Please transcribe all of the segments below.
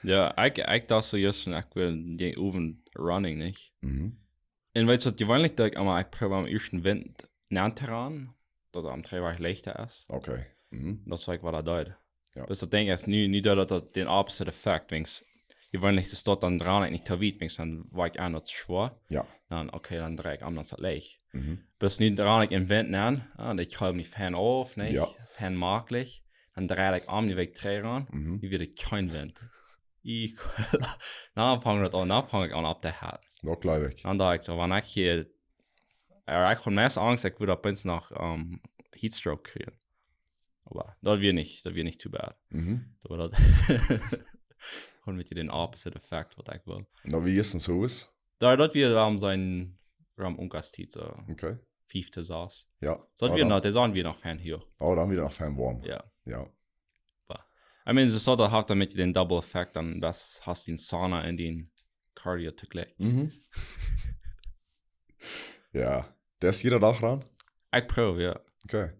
Ja, ik dacht zo juist van, ik wil die oven running, nicht? Mhm. En weet je wat, gewöhnlich, dat ik allemaal, ik probeer am eersten wind näher heran, dat am Treiber leichter ist. Okay. Mhm. Das war ich, was er deut. Ja. Das das Ding ist, nie dat den opposite Effekt, wenn's, gewöhnlich, das dort dann dran nicht tawit, wenn's dann war ich auch noch zu schwer. Ja. Dann, okay, dann drehe ich anders das leicht. Mhm. Bis nie dran ich im Wind näher, und ich halte mich Fan auf, nicht? Ja. Fan maglich. Dann drehe ich die Weg dreh ran, Mhm. die wird kein Wind. Dann fange ich an ab der Hat. Dat glaube ich. Dan dacht ik zo, wanneer ik hier... Ik gewoon meest angst, ik würde opeens nog heatstroke kriegen. Aber das wird nicht too bad. Mhm. Aber das... gewoon mit den opposite effect, was ich will. Nou, wie ist denn so ist? Das wird sein... Umgastit, so... Okay. 5. Saß. Ja. Das wird noch, das sind wir noch Fan hier. Oh, dann wieder nach Fan warm. Ja. Ja. I mean, so dat hat damit den Double Effekt, dann das hast den Sauna in den Cardio tegelijk. Mhm. Ja. Der ist jeder Tag ran? Ich probe, ja. Okay.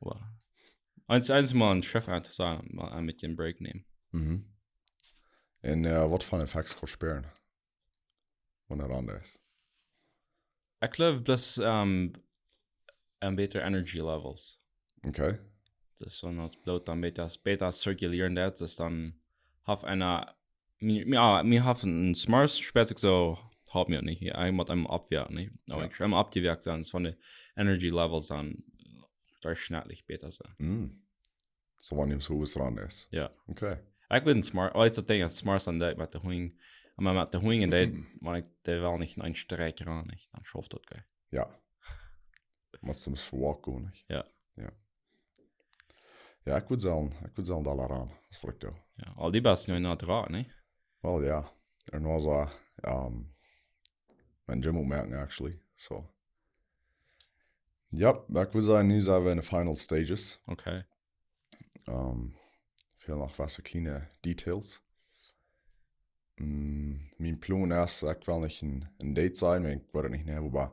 Wow. Eins mal ein Chef an zu sagen, mal mit dem Break nehmen. Mhm. En wat van effects kan spelen? Wanneer anders? Ich glaube, plus beter Energy Levels. Okay. Das ist so ein Blut dann beta zirkulieren, das ist dann auf einer, ja, mir haben ein Smart Spezies so, haben wir nicht, ich muss einem abwerten, nicht? Aber Ja. ich habe abgewirkt, dann ist von den Energy Levels dann durchschnittlich besser sein. Mm. Så wanneer so is ran is. Ja. Okay. Ich bin smart, oh, jetzt das Ding ist smart an der mit der Huing, aber mit der Huing, der will nicht einen Streik ran, nicht? Dann schafft das geil. Ja. Moet soms voor walk gaan, niet? Ja. Ja. Ja, ik wil zelf daar aan. Dat is wat ik doe. Ja, al die best nu naar draad, niet? Wel, ja. Er was mijn gym opmerken, actually. So. Ja, ik wil zeggen, nu zijn we in de final stages. Okay. Veel nog wat kleine details. Mijn plan is, ik wil niet een date zijn, maar ik weet het niet meer, maar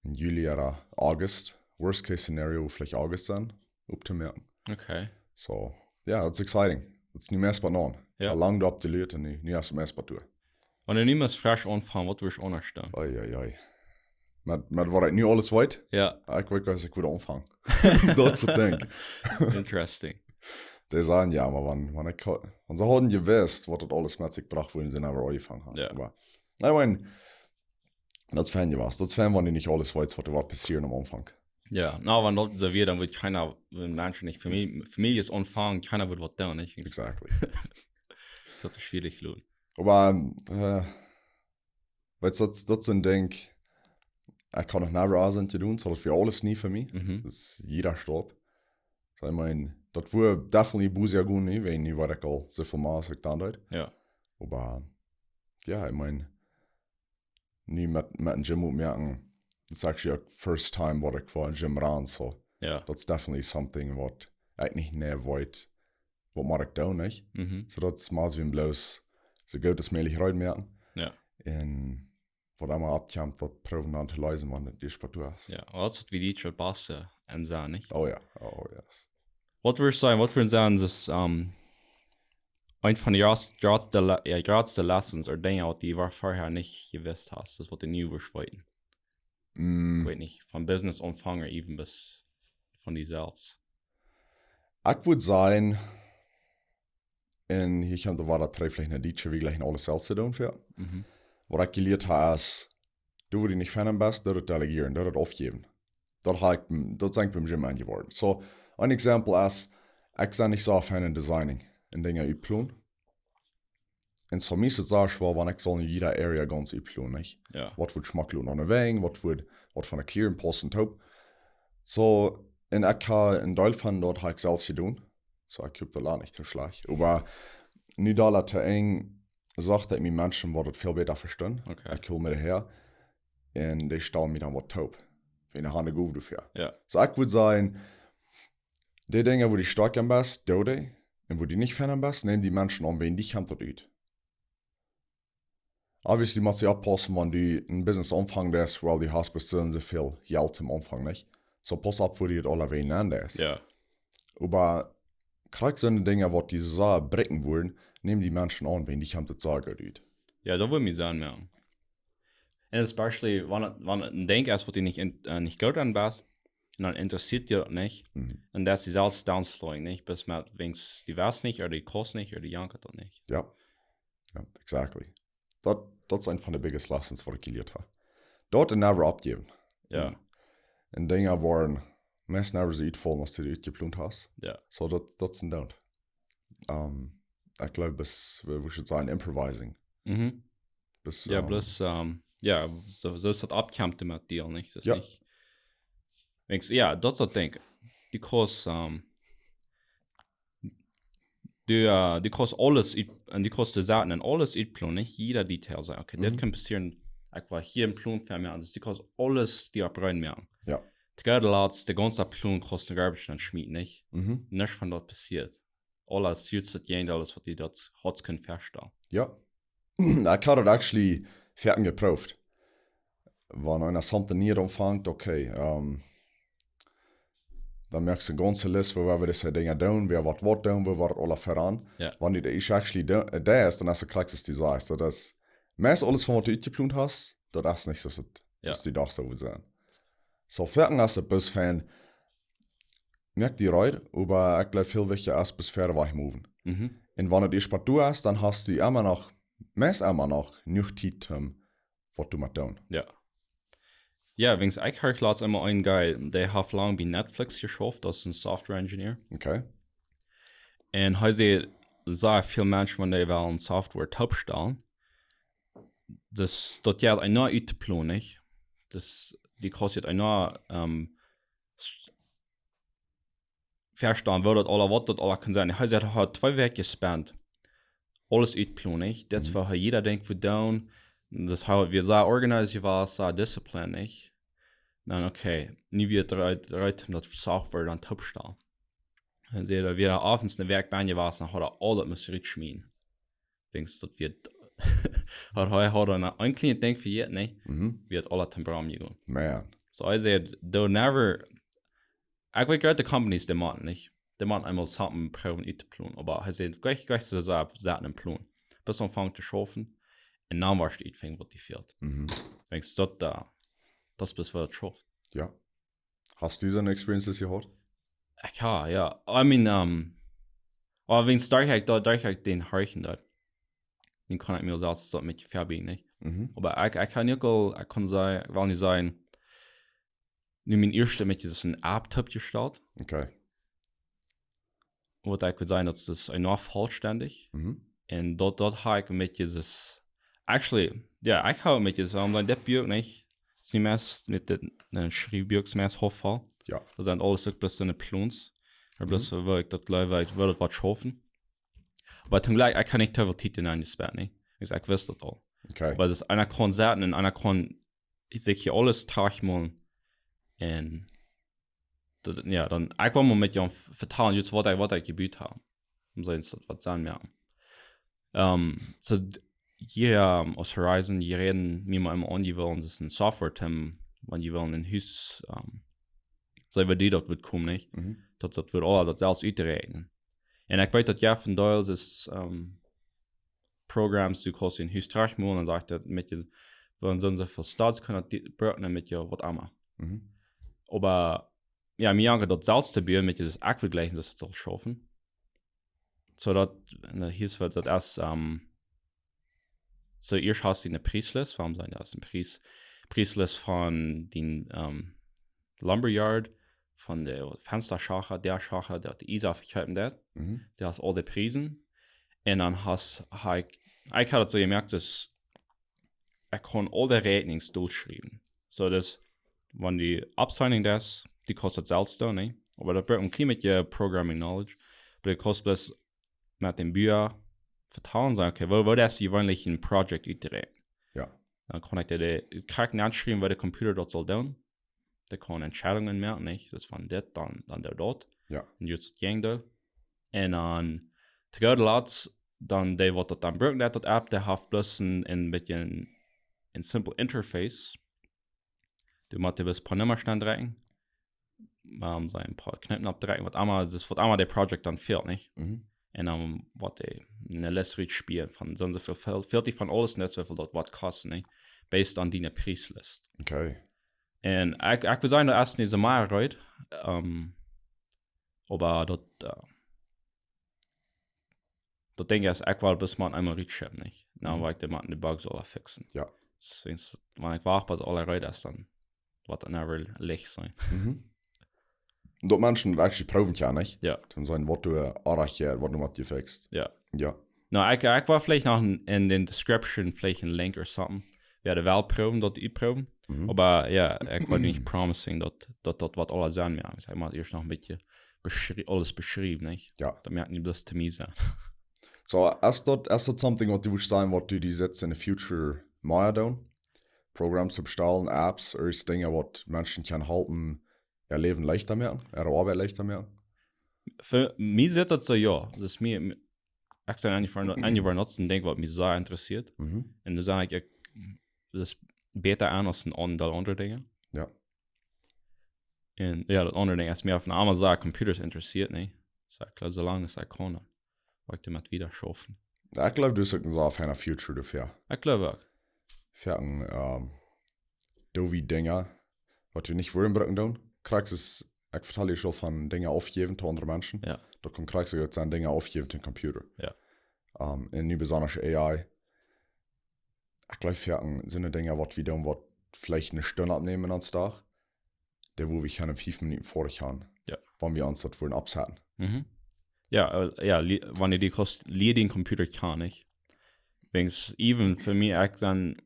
in juli oder August. Worst case scenario, vielleicht August sein, op te merken. Okay. So, yeah, that's exciting. It's niet meer spannend. Ja. Lang op de leert en nu is het meer spannend. Wenn du niemals fresh anfangen, was wirst du unterstellen? Oei. Met wat ik nu alles weet, Ja, ik weet als ik weer aanvang. Dat is het ding. interesting. Die sagen ja, maar wanneer ze hadden gewusst, wat het alles met zich bracht, willen ze never angefangen haben. Ja. Aber, ich meine, das fan je was. Das fan, wanneer nicht alles weiß, was wird passieren am Anfang. Ja, na, wenn das so wird, dann wird keiner, wenn Menschen nicht Familie ist anfangen, keiner wird was tun, nicht? Exactly. Das ist schwierig, lohn. Aber, weißt du, das ist ein Ding, ich kann noch never alles zu tun, so das für alles nie für mich. Mhm. Das ist jeder Stopp. So, ich meine, das würde definitiv busier gut nicht, wenn ich war all so viel Maß getan hat. Ja. Aber, ja, ich meine, nie mit dem Gym merken, it's actually a first time what ich war in Gym ran, so Ja. that's definitely something what ich nicht näher wollte, was mag ich da nicht. Mhm. So das mal wie bloß so gut das mählich rein merken. Ja. Und was einmal abkommt, das proben dann zu lösen, wenn die Sport hast. Ja, das wird wie die schon passen, und so, nicht? Oh ja, oh yes. Was würdest du sagen, das ein von den größten Lessons oder Dinge, die du vorher nicht gewusst hast, das was du nie wirst weiten. Ich weiß nicht, von Business-Umfang even bis von die Sales. Ich würde sagen, und hier kommt da drei vielleicht eine Dietsche, wie gleich alles selbst zu tun für. Mhm. Was ich gelernt habe, ist, du, wo du nicht Fan bist, das delegieren, das aufgeben. Das ist eigentlich beim Gym angeworden. So, ein Beispiel ist, ich bin nicht so Fan in Designing, in Dingen übeln. Und so, mir ist es sehr schwer, wenn ich so in jeder Area ganz übeln, nicht? Ja. Was wird schmacklos an der Weg, was von der Clearen passen top. So, und ich habe in Deutschland dort habe ich selbst getan. So, ich habe da nicht so schlecht. Aber nicht da hat eng sagt, dass mir Menschen das viel besser verstehen. Okay. Ich hole mir daher und die stellen mir dann was top. Wenn ich habe gut dafür. Ja. So, ich würde sagen, die Dinge, wo die stark am besten, do die. Und wo die nicht Fan am besten, nehmen die Menschen an, wen die kommt dort ut. Obviously muss du abpassen, wenn du ein Business anfängst, weil du hast bis so viel Geld am Anfang nicht. So pass auf, wo die das alle wen lernen. Ja. Aber krieg so eine Dinge, was diese Sache brechen wollen, nehmen die Menschen an, wenn die haben das sagen, Dude. Ja, da würde ich sagen, ja. Und especially, wenn ein Denk ist, was dir nicht gut anpasst, und dann interessiert dir das nicht, und das ist alles downslowing, nicht? Bis man wenigstens die weiß nicht, oder die kost nicht, oder die jankert das nicht. Ja, exactly. Das ist eine von den biggest lessons, was ich gelernt habe. Dort never abgeben. Ja. Und Dinge waren meist never so uitvallen als du die uitgeplant hast. Ja. So, das ist ein Don't. Ich glaube, we should sagen, improvising. Bis, Ja, bloß, so ist das abkämpft mit dir, nicht? Das ist nicht. Wenigstens, ja, das ist das Ding. Die kost, die kost alles, die kost Sachen und alles uitplanen, nicht jeder Detail sagen. Okay, das kann passieren, einfach hier im Plan für mir an. Das die kost alles, die abrein mehr. Ja. Der ganze Plan kostet Garbage dann schmied, nicht? Nichts von dort passiert. Alles, jetzt das Jahre, alles, was die dort hat, können feststellen. Ja. Ich habe das actually fertig geprüft. Wenn einer something nicht umfängt, okay, dann merkst du eine ganze Liste, wo wir diese Dinge tun, wer was tun, wo wir alle voran. Ja. Wenn die ist actually da ist, dann hast du gleich, dass du sagst. So, das meist alles, von was du geplant hast, das ist nicht, dass die doch so sein. So, fertig hast du bis fan, merkt die Reut, aber ich glaube, viel wichtiger ist, bis fertig weich moven. Und wenn du die Spatu hast, dann hast du immer noch nicht Zeit, was du mit tun. Ja. Ja, wegen ich höre lass immer einen Guy, der hat lang bei Netflix geschafft, das ist ein Software-Engineer. Okay. Und heute sehr viele Menschen, wenn die wollen Software top stellen, das ja ein neuer Plan, nicht? Die kostet ein neuer verstanden, wo das alle, was das alle kann sein. Heute hat 2 Wochen gespannt, alles Plan, nicht? Das war jeder denkt, wir down. Das haben wir sehr organisiert, war sehr diszipliniert, nicht? Dann okay, nie wieder drei das Software dann top stellen. Dann seht ihr, wieder abends eine Werkbahn war, dann hat alles müssen schmieden. Denkst du, das wird hat ein kleines Ding für jeden, ne? Wird alle Temperam gehen. Man. So I said, they'll never. Ich will gerade die Companies, die machen nicht. Die machen einmal Sachen proben nicht zu planen, aber ich said, gleich so Sachen im Plan. Bis man fängt zu schaffen, und dann warst du fängt, was die fehlt. Denkst du, das bis wird schafft. Ja. Hast du so eine Experience gehabt? Ja. I mean, aber wenn es da den Hurricane dort, den kann ich mir selbst so mit verbinden, nicht? Aber ich kann nicht, ich kann sagen, will nicht sagen, nur mein erster mit diesem App-Tipp gestartet. Okay. Wo ich würde sagen, dass das enorm vollständig. Und dort habe ich mit dieses, actually, ja, ich habe mit diesem, das Buch nicht, das ist meist mit den Schreibbuch meist Hoffall. Ja. Das sind alles bloß so eine Plans. Bloß weil ich das glaube, ich würde was schaffen. Aber zum Glück, ich kann nicht teilweise Titel eingesperrt, nicht? Ich wüsste das all. Okay. Weil es einer Konzerten und einer ich sehe hier alles Tag mal und ja, dann irgendwann mal mit ihm vertrauen, jetzt was ich gebüht habe. So was sagen wir. So hier aus Horizon, die reden mir mal immer an, die wollen, das ist ein Software-Team, wenn die wollen ein Haus, so wie die dort wird kommen, nicht? Das wird alle das selbst uitreden. Und ich weiß, dass ja von Doyle das Programms, du kannst in Haus trachmalen, und sagt er mit dir, wenn so viel Starts können, die brauchen mit dir was immer. Aber ja, mir haben dort selbst zu bieten, mit dieses Akvergleichen, das soll schaffen. So dass hier wird das erst so erst hast du eine Preislist, warum sein das ein Preislist von den Lumberyard, von der Fensterschacher, der Schacher, der die Isafigkeiten der hast all die Preisen. Und dann ich habe so gemerkt, dass ich kann alle Ratings durchschreiben. So dass, wenn die Upsigning das, die kostet selbst da, ne? Aber da braucht man kein mit der Programming Knowledge. Aber die kostet bloß mit dem Bücher vertrauen, sagen, okay, wo das gewöhnlich ein Projekt iterate. Ja. Dann kann ich dir Charakter anschreiben, weil der Computer dort soll tun. Der kann Entscheidungen mehr, nicht? Das von das, dann der dort. Ja. Und jetzt ging da. Und dann, zu gehört Latz, dann der, was dort dann braucht, der App, der hat bloß ein bisschen ein simple Interface. Du musst dir bis ein paar Nummerstände drücken. So ein paar Knöpfe abdrücken, was einmal der Projekt dann fehlt, nicht? und was eine Liste spielen von so viel fertig von alles nicht so viel dort was kosten ne based on die Preislist Okay. und ich würde sagen der erste ist mal right aber dort denke ich ich war bis man einmal reach nicht na weil der man die Bugs alle fixen Ja. deswegen wenn ich wach bei alle right ist dann was dann ever leicht sein Und dort Menschen actually proben ja nicht. ja Dann sein, was du erreichst, was du mit dir fixst. ja Ja. na ich war vielleicht noch in den Description vielleicht ein Link oder something werde wel proben dort proben aber ja ich wollte nicht promising dort was alles sein ja ich sag mal erst noch ein bisschen alles beschrieben nicht Ja. da merken die das zu mir sein So, ist das something, was du willst sagen, was du die jetzt in the future mehr tun? Programme zu bestellen, Apps, oder ist Dinge, was Menschen können halten, ihr Leben leichter machen, ihre Arbeit leichter machen? für mich sieht das so ja das ist mir ich sage eigentlich war nutzen denke was mich sehr interessiert und du sagst ich das besser an als ein andere Dinge Ja. und ja das andere Ding ist mir auf einer anderen Sache Computers interessiert nicht sag klar solange es ich kann wollte ich damit wieder schaffen Ich glaube, du solltest so auf einer Future dafür. ich glaube auch Für doofe Dinge, was du nicht wollen bringen tun. Kriegst es, ich verteile schon von Dingen aufgeben zu anderen Menschen. ja Da kriegst du jetzt an Dinge aufgeben zu den Computer. ja Und nicht besonders AI. Ich glaube, für sind Dinge, was wir tun, was vielleicht eine Stunde abnehmen ans Tag, der wo wir können 5 Minuten vor dich haben. Ja. Wann wir uns das wollen absetzen. ja wenn ich die den Computer kann ich wenn's even für mich ich dann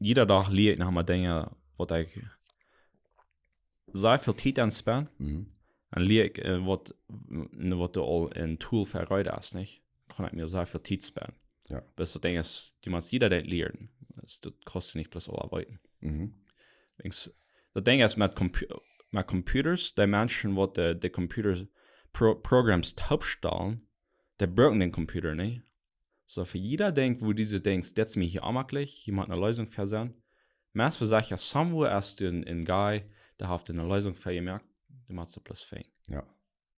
jeder Tag liegt nach mal Dinge was ich sehr viel Zeit anspannen und liegt was du all ein Tool für heute hast nicht kann ich mir sehr viel Zeit sparen Ja. bis du denkst du musst jeder das lernen das kostet nicht bloß alle arbeiten wenn's das Ding ist mit Computers die Menschen wo die Computers Programs taubstellen der brauchen den Computer nicht so für jeder denkt wo diese denkst jetzt mir hier amaglich jemand eine Lösung versehen meist für sich ja somewhere erst du in Guy der hat eine Lösung für gemerkt du machst du plus fein Ja.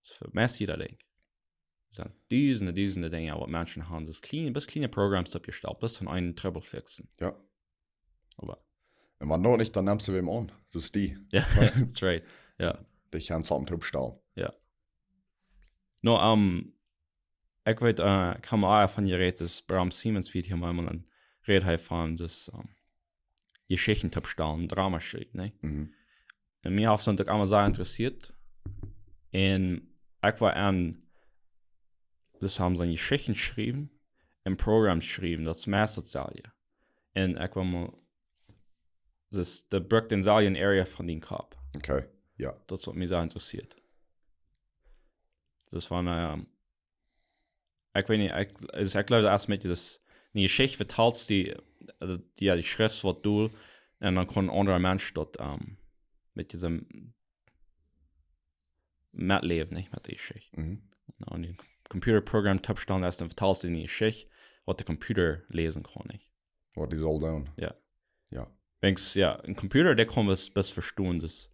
so für meist jeder denkt sind diese Dinge was Menschen haben das kleine Programs abgestellt bis von einen Trouble fixen Ja. aber Und wenn du nicht, dann nimmst du wem an. Das ist die. ja that's right ja Die kann zusammen bestellen. no ich weet kann auch von ihr reden das Bram Siemens wird hier mal ein Red von das Geschichten abstellen Drama schreibt ne und mir auf Sonntag einmal sehr interessiert und ich war an das haben so Geschichten geschrieben im Programm geschrieben das Masterzahl und ich war mal das der Brook den Salien Area von den Kopf Okay. Ja. das hat mich sehr interessiert das war ich weiß nicht ich glaube erst mit das die Geschichte verteilst die die Schrift wird du und dann kann ein anderer Mensch dort mit diesem mitleben nicht mit der Geschichte und die Computerprogramm Tabstand erst dann verteilst du die Geschichte was der Computer lesen kann nicht What die soll tun. Ja. Ja. Denkst ja ein Computer der kann was verstehen das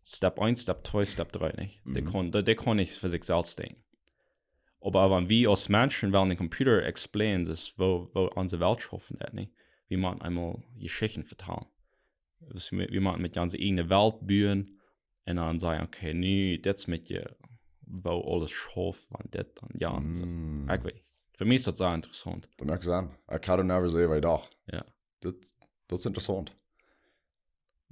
Step 1 Step 2 Step 3 nicht der kann nicht für sich selbst denken aber wenn wir als Menschen wollen den Computer explain das wo unsere Welt schaffen nicht wie man einmal Geschichten vertrauen wie man mit ganze eigene Welt bühen und dann sagen okay nee das mit dir wo alles schafft wann das dann ja so. Ich weiß für mich ist das sehr interessant Da merkst du an. Ich kann never sehen, wie doch. ja Das ist interessant.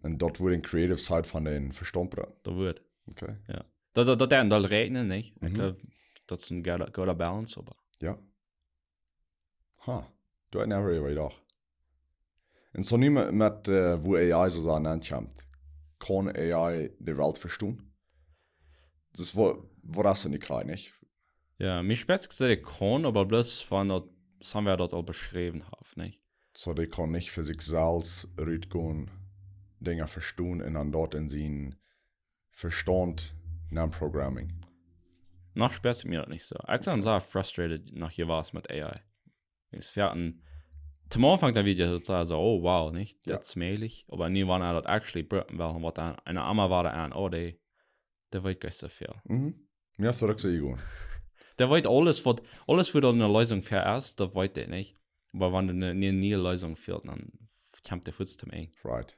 Und dort wurde die Creative Side von den verstompert. da wird Okay. ja da dann regnen nicht ich glaube das ist ein guter Balance aber Ja. Du hast never sehen, wie doch. Und so nicht mit, wo AI so Sachen ankommt. Kann AI die Welt verstehen? Das war das nicht klein, nicht? ja mich spät gesagt kann aber bloß von dort haben wir dort all beschrieben haben nicht So, die kann nicht für sich selbst rausgehen, Dinge verstehen und dann dort in seinen Verstand nach Programming. noch spät mir das nicht so ich bin sehr frustrated nach hier war es mit AI es fährt zum Anfang der Video sozusagen so oh wow nicht jetzt mailig aber nie wann er das actually brüten weil was dann eine Amma war da an oh der weiß gar so viel Ja, zurück zu Igor. Der weiß alles wird eine Lösung für erst, das weiß der nicht. Aber wenn eine nie Lösung fehlt, dann kommt der Fuß zum Eng. Right.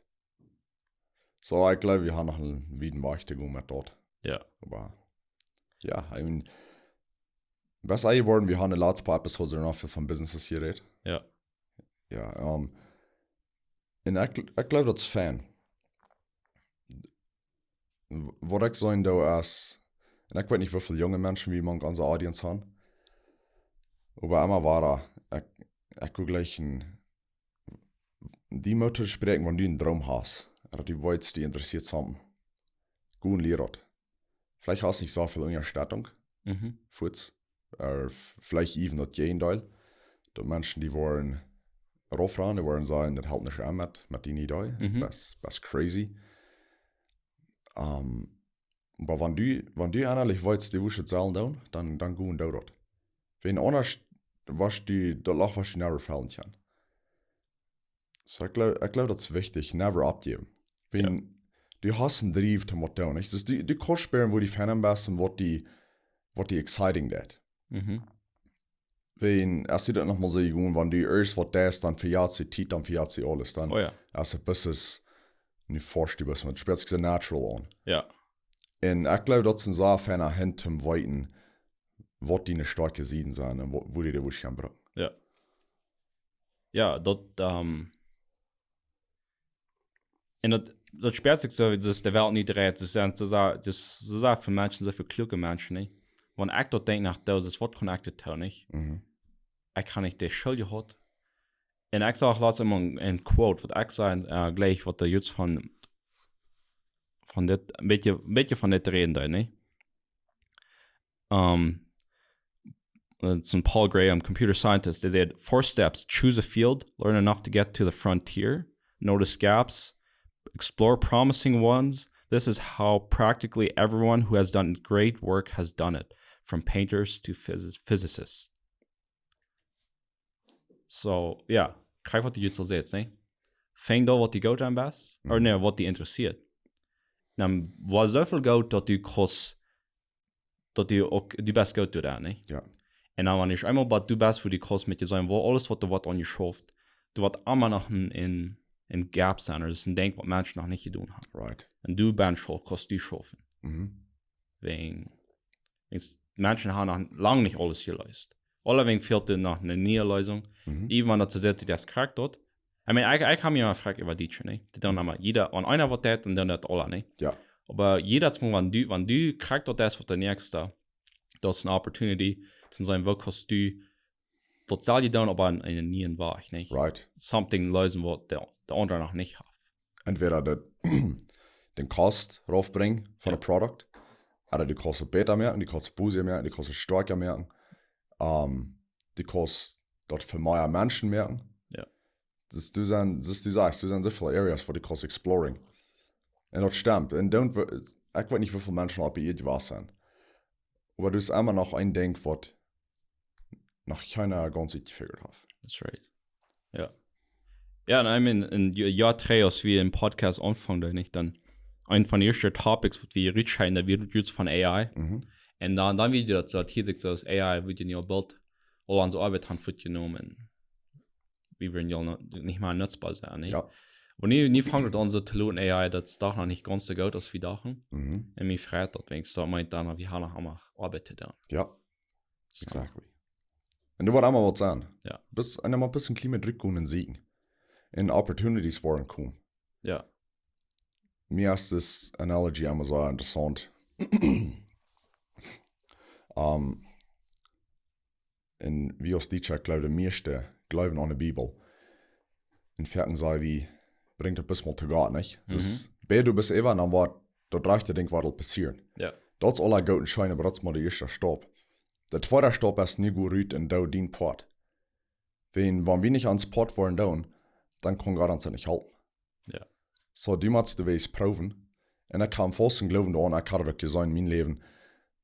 So, ich glaube, wir haben noch einen weiten Weg zu gehen mit dort. Ja. Aber, ja, I mean, was eigentlich wollen, wir haben eine letzte paar Episodes noch von Businesses hier redet. Ja. Ja, und ich glaube, das ist Fan. Was ich sagen da ist, und ich weiß nicht, wie viele junge Menschen wie man unsere Audience haben. Aber immer war ich will gleich die Mutter sprechen, wenn du einen Traum hast. Oder die Leute, die interessiert haben. Gut lehrt. Vielleicht hast du nicht so viel Unterstattung. Futz. Vielleicht even das Gegenteil. Die Menschen, die wollen rauffahren, die wollen sagen, das hält nicht an mit den Ideen. Das ist crazy. Aber wenn du eigentlich weißt, die wusste zahlen down, dann gehen du dort. Wenn anders was die Lach was die never fallen kann. So ich glaube, das ist wichtig, never abgeben. Wenn du hast einen Drive zum Motto, nicht? Das ist die Kostspielen, wo die Fan am besten, was die exciting that. Wenn erst du das nochmal so gehen, wenn du erst was das, dann verjährt sie Tiet, dann verjährt sie alles, dann ist ein bisschen nicht vorstellbar, was man spielt sich natural an. Ja. Und ich glaube, das sind so Fan hin zum Weiten, was die eine starke Sieden sind und wo die da wirklich kann bringen. Ja. Ja, dort, und das spielt sich so, dass der Welt nicht dreht, das ist für Menschen, so für kluge Menschen, nicht? Wenn ich dort denke nach das Wort connected tun, nicht? Ich kann nicht der Schuld hat. Und ich sage auch immer ein Quote, was ich sage, gleich, was der jetzt von das, ein bisschen von das reden da, nicht? It's Paul Graham, computer scientist. They said 4 steps: choose a field, learn enough to get to the frontier, notice gaps, explore promising ones. This is how practically everyone who has done great work has done it, from painters to physicists. So, ja, kijk wat die jetzt al zegt, ne? Fang da wat die goud aan best, of nee, wat die interesseert. Dan was zoveel goud dat u kost, dat u ook die best goud doet aan, ne? Ja. En dan wanneer je eenmaal wat du best voor die kost met je zijn, waar alles wat er wat aan je schoft, du wat allemaal nog in gaps zijn, dus een denk wat mensen nog niet gedaan hebben. Right. En du bent schoft, kost du schoffen. Wegen mensen hebben nog lang niet alles geleist. Allerdings fehlt er noch eine neue Lösung. Irgendwann dazu sagt, das kriegt dort. Ich meine, ich habe mich mal gefragt über die, ne? Die dann haben jeder, und einer wird das und dann das alle, ne? Ja. Aber jeder Mal, wenn du kriegst dort das, was der nächste, das ist eine Opportunity, dann sein wirklich du, dort soll die dann aber in einen neuen Weg, ne? Right. Something lösen, was der andere noch nicht hat. Entweder den Kost raufbringen von dem Produkt, oder die kostet besser merken, die kostet Busse merken, die kostet stärker merken. Die kostet dort für mehr Menschen merken. Ja. Du sagst, du sind so viele Areas, wo die kostet exploring. Und das stimmt. Und ich weiß nicht, wie viele Menschen bei ihr was sind. Aber du hast immer noch ein Ding, was noch keiner ganz richtig gefigert hat. That's right. Ja. Ja, und ich meine, in Jahr 3, als wir im Podcast anfangen, nicht, dann ein von den ersten Topics, was wir reden, da wird jetzt von AI. Und dann wieder das hier sich so, das AI wird ja bald all unsere Arbeit haben genommen. Wir werden ja nicht mal nutzbar sein, nicht? Ja. Und nie fangen an so zu lernen, AI, das ist doch noch nicht ganz so gut, als wir dachten. Und mir freut das, wenn ich so meint, dann wir haben noch einmal Arbeit da. Ja. So. Exactly. Und du wolltest einmal was sagen. Ja. Bis einmal ein bisschen Klimadruck und siegen. Und Opportunities vor kommen. Ja. Mir ist das Analogy einmal so interessant. Und wie aus Teacher glaube die meisten glauben an die Bibel. In Ferken sei wie, bringt ein bisschen zu Gott, nicht? Das du bist eben, dann war, da reicht der Ding, was wird passieren. Ja. Das ist alle guten Schein, aber das ist mal der erste Stopp. Der zweite Stopp ist nicht gut rüht in da den Port. Wenn wir nicht ans Port wollen down, dann kann Gott uns nicht halten. Ja. So, die musst du weiss proben. Und ich kann fast glauben, ich kann das gesagt in meinem Leben.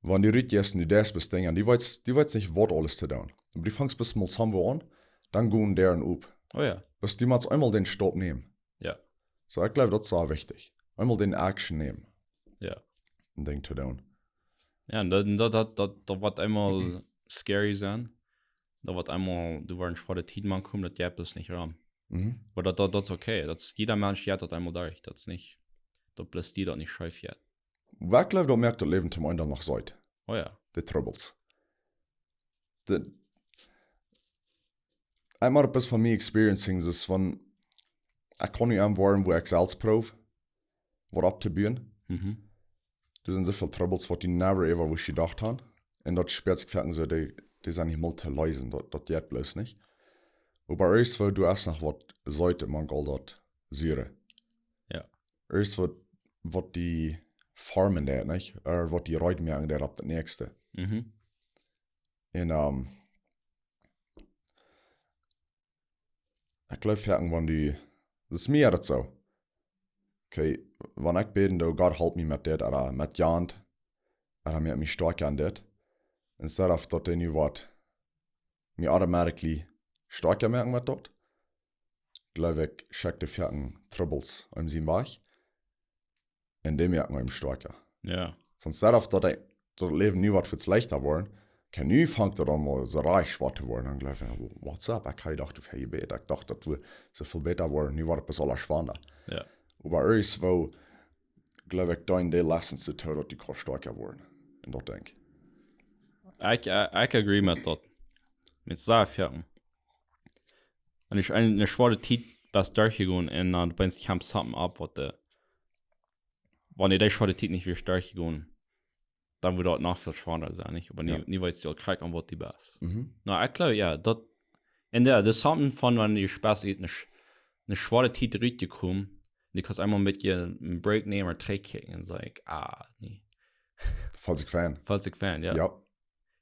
Wenn die Rüt jetzt nicht das bist, die weiß nicht, was alles zu tun. Aber die fängst bis mal zusammen an, dann gehen deren up. Oh ja. Bis die musst einmal den Stopp nehmen. Ja. So, ich glaube, das ist auch wichtig. Einmal den Action nehmen. Ja. Ein Ding zu tun. Ja, und da wird einmal scary sein. Da wird einmal, du warst vor der Tiedmann kommen, das Jab ist nicht ran. Aber das ist okay. Das, jeder Mensch hat das einmal durch. Das ist nicht, da bläst die das nicht schief jetzt. Wat leef dat merkt dat leven zum Ende noch seit. Oh ja. De troubles. Einmal etwas von mir experiencing ist von ich kann nicht anwarten, wo ich selbst probe, was abzubühen. Da sind so viele Troubles, was die never ever, wo ich gedacht habe. Und das sperrt sich fertig so, die sind nicht mal zu lösen, das geht bloß nicht. Aber erst, wo du erst noch was sollte, man all das Säure. Ja. Erst, was die Farmen der, nicht? Oder was die Reute merken, der ab das nächste. Und, ich glaube, irgendwann die, das ist mir das so. Okay, wenn ich bete, oh Gott, help me mit das, oder mit Jand, oder mit mich stark an das, instead of dass ich was, mir automatically stark merken mit das, glaube ich, check die vierten Troubles um sie weg, und die merken wir im stärker. Ja. So instead of dass ich das Leben nie was für leichter worden, kann nie fangen dann mal so reich was zu werden, dann glaube ich, what's up, ich habe gedacht, du hey, ich dachte, dass wir so viel besser werden, nie war das bis alles spannender. Ja. Aber erst, wo, glaube ich, da in den Lessons zu tun, dass die kann stärker werden. Und das denke ich. Ich agree mit das. Mit sehr vierten. Und ich eine schwere Zeit was durchgegangen und dann bin ich kam something ab, was der, wenn ich die schwere Zeit nicht wieder durchgegangen, dann würde das noch viel schwerer sein, nicht? Aber nie weiß ich auch krieg an was die best. Na, ich glaube, ja, das, in der, das something von, wenn die Spaß ist, eine schwere Zeit durchgekommen, die kannst einmal mit ihr einen Break nehmen oder Trick kicken und sagen, nee. Falls ich Fan, ja. Ja.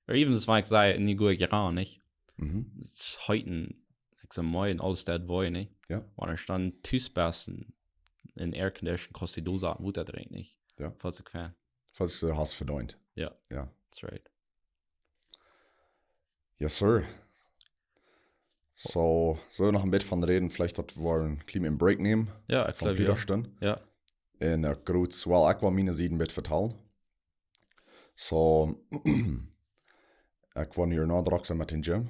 Oder even das war ich sage, nie gut geran, nicht? Heute, ich sag mal, in alles das war, nicht? Ja. Und ich dann Tüßbassen in Aircondition kostet die Sachen, wo der drin, nicht? Ja. Falls ich Fan. Falls ich so hast verdient. Ja. Ja. That's right. Yes, sir. So noch ein bisschen von reden, vielleicht hat wir ein kleinen Break nehmen. Ja, ich glaube, glaube, Widerstand. Ja. Und gut, well, ich war meine 7 Bit verteilen. So, ich war hier noch mit dem Gym.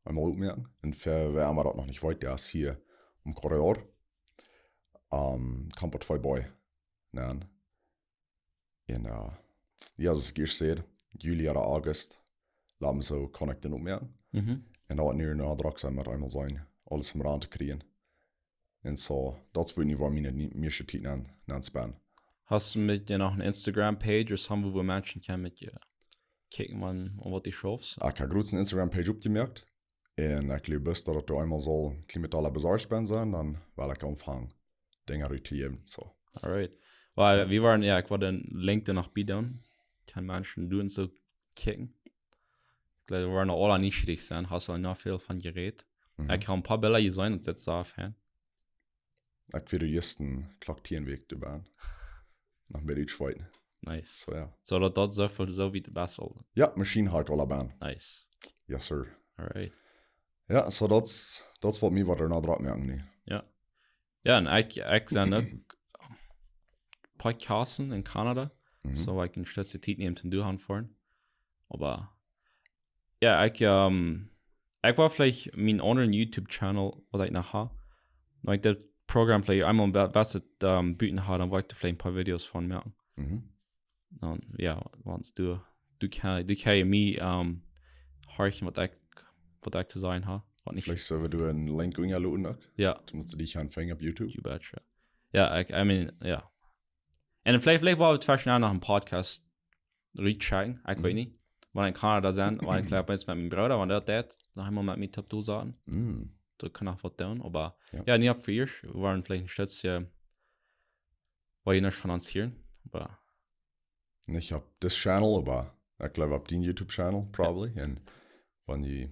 Einmal aufmerken. Und für wer immer das noch nicht weiß, der ist hier im Korridor. Kommt vorbei. Nein. Und, ja, das ich sehe, Juli oder August, lassen wir so connecten aufmerken. Und da hat hier noch mit einmal sein, alles im Rahmen zu kriegen. Und so, das würde ich war meine meiste Zeit nennen. Hast du mit dir noch eine Instagram-Page oder haben wo Menschen kann mit dir kicken, was die schaffst? Ich habe gerade eine Instagram-Page aufgemerkt. Und ich glaube, dass du einmal so mit aller besorgt bin sein, dann will ich anfangen, Dinge zu geben. So. Alright. Weil wir waren, ja, ich war den Link danach bieten. Kann Menschen tun so kicken. Ich glaube, wir waren alle nicht richtig sein. Hast du noch viel von Gerät. Ich habe ein paar Bilder gesehen und jetzt auf. Ich will den ersten Klaktierenweg bauen. Nach Berlin schweiten. Nice. So, ja. So, das so wie der Bessel. Ja, Maschinen halt alle bauen. Nice. Yes, sir. Alright. Ja, so das war mir, was noch drauf merken. Ja. Ja, und ich sehe noch Podcasten in Kanada. So, ich kann stets die Zeit nehmen zu tun fahren. Aber, ja, ich war vielleicht mein anderen YouTube-Channel, was ich noch habe. Wenn ich das Programm vielleicht einmal besser bieten habe, dann wollte ich vielleicht ein paar Videos von merken. Dann, ja, wenn du kannst mir horchen, was ich zu sagen habe. Vielleicht sollen wir einen Link unten. Ja. Du musst dich anfangen auf YouTube. You betcha. Ja, I mean, ja. Und vielleicht war es vielleicht nach einem Podcast rechecken, ich weiß nicht. Wenn in Kanada sind, wenn ich glaube, jetzt mit meinem Bruder, wenn der das, dann haben wir mit mir Top sagen. Da kann auch was tun, aber ja, nicht ab für ihr. Wir waren vielleicht ein Stütz, weil ich nicht finanzieren, aber. Ich hab das Channel, aber ich glaube, auf den YouTube-Channel, probably. Und wenn die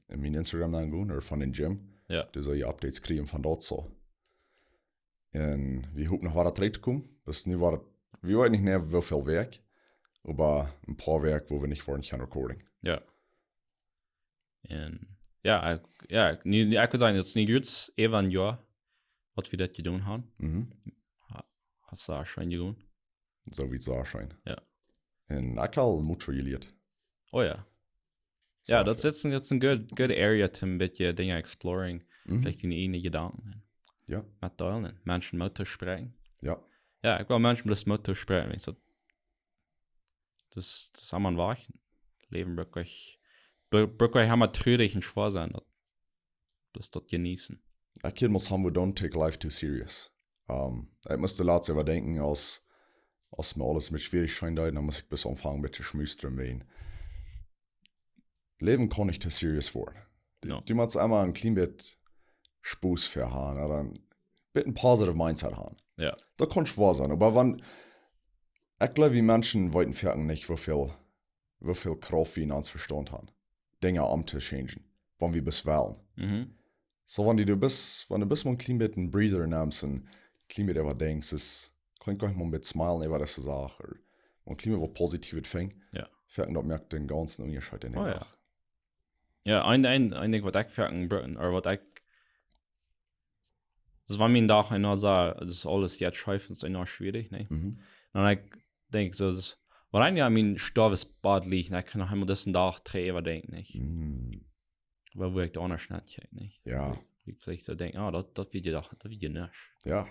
in mein Instagram angehen oder von den Gym, du soll ja Updates kriegen von dort so. Und wir hoffen noch weiter zu kommen. Das nicht war, wir wollen nicht mehr so viel Werk, aber ein paar Werk, wo wir nicht vorhin können recording. Ja. Und ja, ich würde sagen, jetzt nicht jetzt eben ein Jahr, was wir das getan haben. Hast du auch schon getan? So wie es auch scheint. Ja. Und ich habe mucho geliert. Oh ja. Ja, das ist jetzt ein good area to ein bisschen Dinge exploring. Vielleicht in eigenen Gedanken. Ja. Mit teilen. Menschen Motor sprechen. Ja. Ja, ich will Menschen das Motor sprechen. So, das haben wir wachen. Leben wirklich haben wir trüdig und schwer sein. Das dort genießen. Ein Kind muss haben, wir don't take life too serious. Ich musste laut überdenken, als mir alles mit schwierig scheint, dann muss ich bis Anfang ein bisschen schmüstern wehen. Leben kann nicht too serious vor. No. Du musst einmal ein klein bisschen Spaß für haben, oder ein bisschen positive Mindset haben. Ja. Das kann schwer sein, aber wenn, ich glaube, wie Menschen wollten fertig nicht, wie viel Kraft wir in uns Verstand haben, Dinge umzuchangen, wenn wir bis wählen. Mhm. So, wenn du bist mal ein klein bisschen einen Breather nimmst und ein klein bisschen überdenkst, es kann gar nicht mal mit Smilen über das Sache, oder ein klein bisschen Positives fängt, Ja. fertig, das merkt den ganzen Unterschied in den Oh, ja. Tag. Ja, ein Ding, was ich fertig bringen, oder was ich. Das war mein Tag, einer sah, das ist alles jetzt scheiße, ist enorm schwierig, ne? Mhm. Und ich denke, so, das, weil ein Jahr mein Stoff Bad liegt, ich kann noch einmal diesen Tag drehen, überdenken, nicht? Mhm. Weil wo ich da anders nicht, nicht? Ja. Wie ich vielleicht so denke, das wird ja nicht. Ja.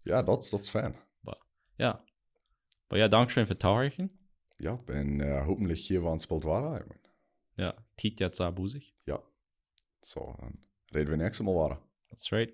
Ja, das ist Fan. Ja. Aber ja, Dankeschön für Tauchen. Ja, und hoffentlich hier waren es bald weiter. Ja, Tiet jetzt auch busig. Ja. So, dann reden wir nächstes Mal weiter. That's right.